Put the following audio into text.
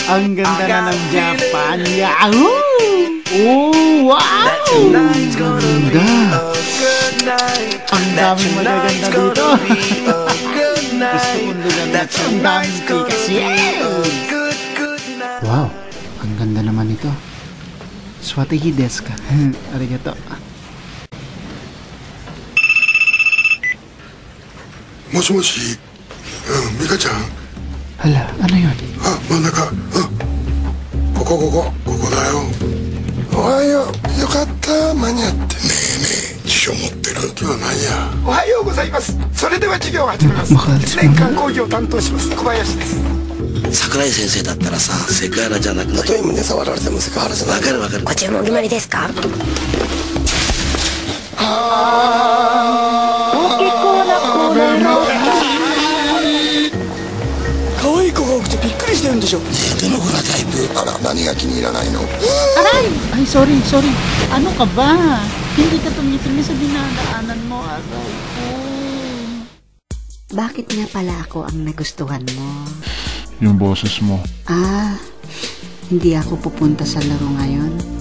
Ang ganda na ng Japan. Yahoo! Oh, wow! Ganda! Ang daming magaganda dito. Gusto kong lugar na ang daming chicas. Wow! Ang ganda naman ito. Swategi desu ka? Arigato. Moshi, Mika-chan. Hala, ano yun? Manaka. Koko da yo. Ohayo, yokatta, manyate. Ne, jisho motteru. Kiwa nani ya? Ohayo gozaimasu. Sore de wa jigyoを始めます。年間講義を担当します小林です。桜井先生だったらさ、セクハラじゃなくない？たとえ胸触られてもセクハラじゃない。わかる。ご注文決まりですか？可愛い子が多くてびっくりしてるんでしょ。どの子がタイプ？あら、何が気に入らないの？ Aray! Ay, sorry. Ano ka ba? Hindi ka tumitingin sa dinadaanan mo, aray ko. Bakit nga pala ako ang nagustuhan mo? Yung boses mo. Hindi ako pupunta sa laro ngayon.